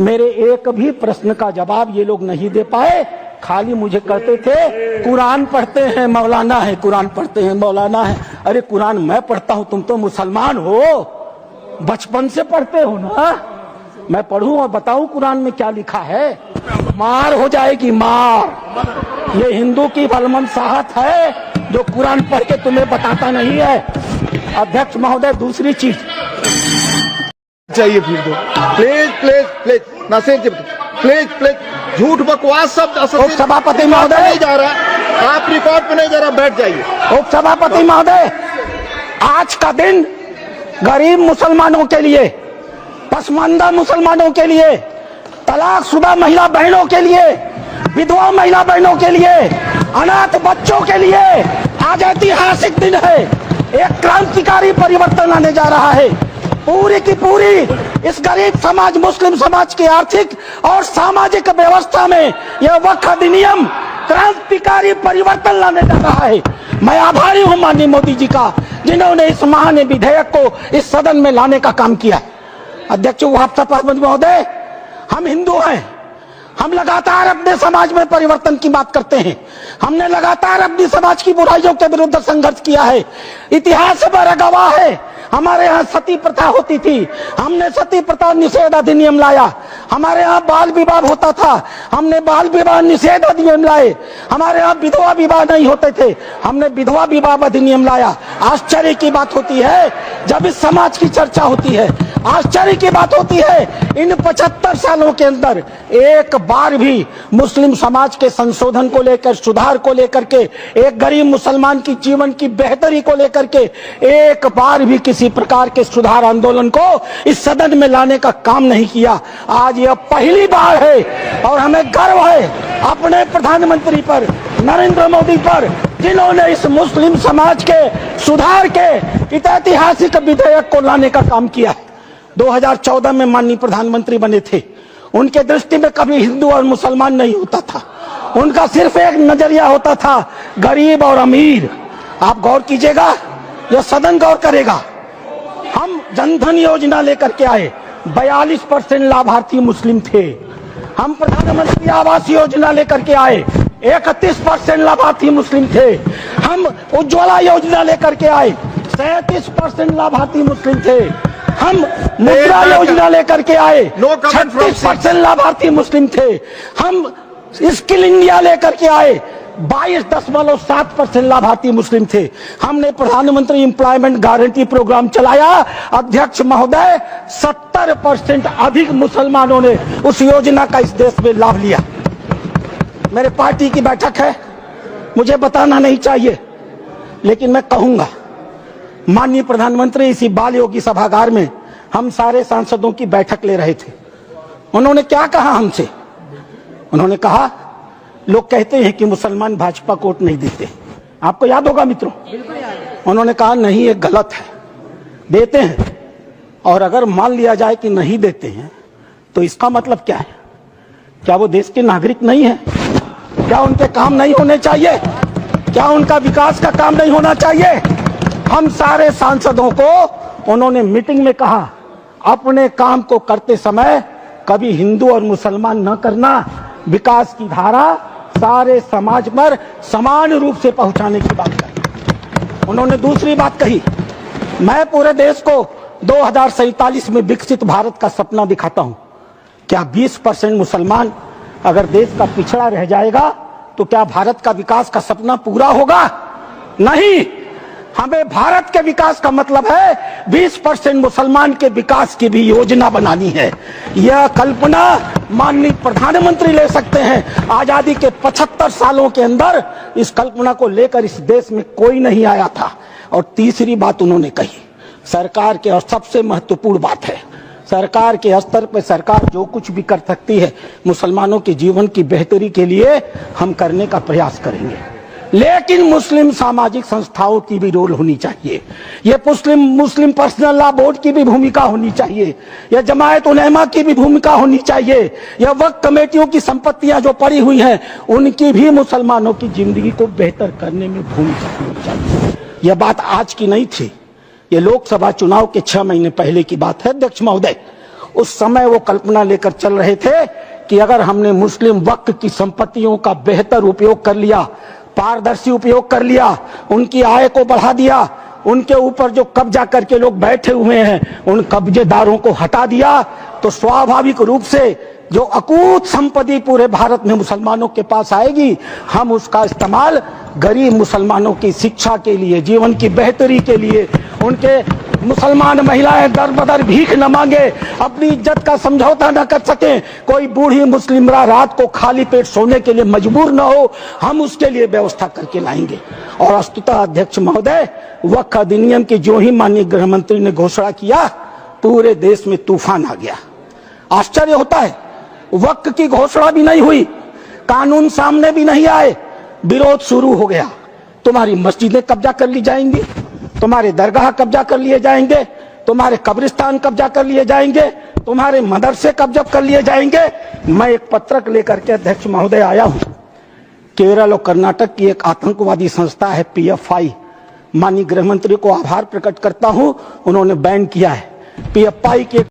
मेरे एक भी प्रश्न का जवाब ये लोग नहीं दे पाए। खाली मुझे कहते थे कुरान पढ़ते हैं मौलाना है, कुरान पढ़ते हैं मौलाना है। अरे कुरान मैं पढ़ता हूं, तुम तो मुसलमान हो, बचपन से पढ़ते हो ना। मैं पढ़ूं और बताऊं कुरान में क्या लिखा है? मार हो जाएगी, मार। ये हिंदू की बलमनसाहत है जो कुरान पढ़ के तुम्हें बताता नहीं है। अध्यक्ष महोदय, दूसरी चीज चाहिए फिर दो, please please please Nasir ji, please please. झूठ बकवास शब्द उप सभापति महोदय नहीं जा रहा, आप रिकॉर्ड पे नहीं जा रहा, बैठ जाइए। उप सभापति महोदय, आज का दिन गरीब मुसलमानों के लिए, पसमानदा मुसलमानों के लिए, तलाकशुदा महिला बहनों के लिए, विधवा महिला बहनों के लिए, अनाथ बच्चों के लिए आज ऐतिहासिक दिन है। एक क्रांतिकारी परिवर्तन आने जा रहा है। पूरी की पूरी इस गरीब समाज, मुस्लिम समाज की आर्थिक और सामाजिक व्यवस्था में यह वक्फ अधिनियम क्रांतिकारी परिवर्तन लाने जा रहा है। मैं आभारी हूं माननीय मोदी जी का, जिन्होंने इस महान विधेयक को इस सदन में लाने का काम किया। अध्यक्ष सभापति महोदय, हम हिंदू हैं, हम लगातार अपने समाज में परिवर्तन की बात करते हैं। हमने लगातार अपनी समाज की बुराइयों के विरुद्ध संघर्ष किया है। इतिहास पर गवाह है, हमारे यहाँ सती प्रथा होती थी, हमने सती प्रथा निषेध अधिनियम लाया। हमारे यहाँ बाल विवाह होता था, हमने बाल विवाह निषेध अधिनियम लाए। हमारे यहाँ विधवा विवाह नहीं होते थे, हमने विधवा विवाह अधिनियम लाया। आश्चर्य की बात होती है जब इस समाज की चर्चा होती है, आश्चर्य की बात होती है इन 75 सालों के अंदर एक बार भी मुस्लिम समाज के संशोधन को लेकर, सुधार को लेकर के, एक गरीब मुसलमान की जीवन की बेहतरी को लेकर के एक बार भी किसी प्रकार के सुधार आंदोलन को इस सदन में लाने का काम नहीं किया। आज यह पहली बार है और हमें गर्व है अपने प्रधानमंत्री पर, नरेंद्र मोदी पर, जिन्होंने इस मुस्लिम समाज के सुधार के इस ऐतिहासिक विधेयक को लाने का काम किया है। 2014 में माननीय प्रधानमंत्री बने थे, उनके दृष्टि में कभी हिंदू और मुसलमान नहीं होता था, उनका सिर्फ एक नजरिया होता था, गरीब और अमीर। आप गौर कीजिएगा, यह सदन गौर करेगा। हम जनधन योजना लेकर के आए, 42% लाभार्थी मुस्लिम थे। हम प्रधानमंत्री आवास योजना लेकर के आए, 31% लाभार्थी मुस्लिम थे। हम उज्ज्वला योजना लेकर के आए, 37% लाभार्थी मुस्लिम थे। हम मुद्रा योजना लेकर के आए, 36% लाभार्थी मुस्लिम थे। हम स्किल इंडिया लेकर के आए, 22.7% लाभार्थी मुस्लिम थे। हमने प्रधानमंत्री एम्प्लॉयमेंट गारंटी प्रोग्राम चलाया। अध्यक्ष महोदय, 70% अधिक मुसलमानों ने उस योजना का इस देश में लाभ लिया। मेरे पार्टी की बैठक है, मुझे बताना नहीं चाहिए, लेकिन मैं कहूंगा, माननीय प्रधानमंत्री इसी बाल योगी सभागार में हम सारे सांसदों की बैठक ले रहे थे। उन्होंने क्या कहा हमसे? उन्होंने कहा, लोग कहते हैं कि मुसलमान भाजपा को वोट नहीं देते, आपको याद होगा मित्रों। उन्होंने कहा नहीं, ये गलत है, देते हैं। और अगर मान लिया जाए कि नहीं देते हैं तो इसका मतलब क्या है? क्या वो देश के नागरिक नहीं है? क्या उनके काम नहीं होने चाहिए? क्या उनका विकास का काम नहीं होना चाहिए? हम सारे सांसदों को उन्होंने मीटिंग में कहा, अपने काम को करते समय कभी हिंदू और मुसलमान न करना, विकास की धारा सारे समाज पर समान रूप से पहुंचाने की बात कही। उन्होंने दूसरी बात कही, मैं पूरे देश को 2047 में विकसित भारत का सपना दिखाता हूं। क्या 20% मुसलमान अगर देश का पिछड़ा रह जाएगा तो क्या भारत का विकास का सपना पूरा होगा? नहीं। हमें भारत के विकास का मतलब है 20% मुसलमान के विकास की भी योजना बनानी है। यह कल्पना माननीय प्रधानमंत्री ले सकते हैं। आजादी के 75 सालों के अंदर इस कल्पना को लेकर इस देश में कोई नहीं आया था। और तीसरी बात उन्होंने कही, सरकार के, और सबसे महत्वपूर्ण बात है, सरकार के स्तर पर सरकार जो कुछ भी कर सकती है मुसलमानों के जीवन की बेहतरी के लिए हम करने का प्रयास करेंगे। लेकिन मुस्लिम सामाजिक संस्थाओं की भी रोल होनी चाहिए। ये मुस्लिम पर्सनल लॉ बोर्ड की भी भूमिका होनी चाहिए। यह जमायत उलेमा की भी भूमिका होनी चाहिए। यह वक्फ कमेटियों की संपत्तियां जो पड़ी हुई हैं उनकी भी मुसलमानों की जिंदगी को बेहतर करने में भूमिका होनी चाहिए। यह बात आज की नहीं थी, ये लोकसभा चुनाव के 6 महीने पहले की बात है। अध्यक्ष महोदय, उस समय वो कल्पना लेकर चल रहे थे कि अगर हमने मुस्लिम वक्फ की संपत्तियों का बेहतर उपयोग कर लिया, पारदर्शी उपयोग कर लिया, उनकी आय को बढ़ा दिया, उनके ऊपर जो कब्जा करके लोग बैठे हुए हैं उन कब्जेदारों को हटा दिया, तो स्वाभाविक रूप से जो अकूत संपत्ति पूरे भारत में मुसलमानों के पास आएगी, हम उसका इस्तेमाल गरीब मुसलमानों की शिक्षा के लिए, जीवन की बेहतरी के लिए, उनके मुसलमान महिलाएं दर बदर भीख न मांगे, अपनी इज्जत का समझौता न कर सके, कोई बूढ़ी मुस्लिमरा रात को खाली पेट सोने के लिए मजबूर न हो, हम उसके लिए व्यवस्था करके लाएंगे। और वस्तुतः अध्यक्ष महोदय, वक्फ अधिनियम की जो ही माननीय गृह मंत्री ने घोषणा किया, पूरे देश में तूफान आ गया। आश्चर्य होता है, वक्फ की घोषणा भी नहीं हुई, कानून सामने भी नहीं आए, विरोध शुरू हो गया। तुम्हारी मस्जिदें कब्जा कर ली जाएंगी, तुम्हारे दरगाह कब्जा कर लिए जाएंगे, तुम्हारे कब्रिस्तान कब्जा कर लिए जाएंगे, तुम्हारे मदरसे कब्जा कर लिए जाएंगे। मैं एक पत्रक लेकर के अध्यक्ष महोदय आया हूं। केरल और कर्नाटक की एक आतंकवादी संस्था है PFI, माननीय गृह मंत्री को आभार प्रकट करता हूं, उन्होंने बैन किया है। PFI की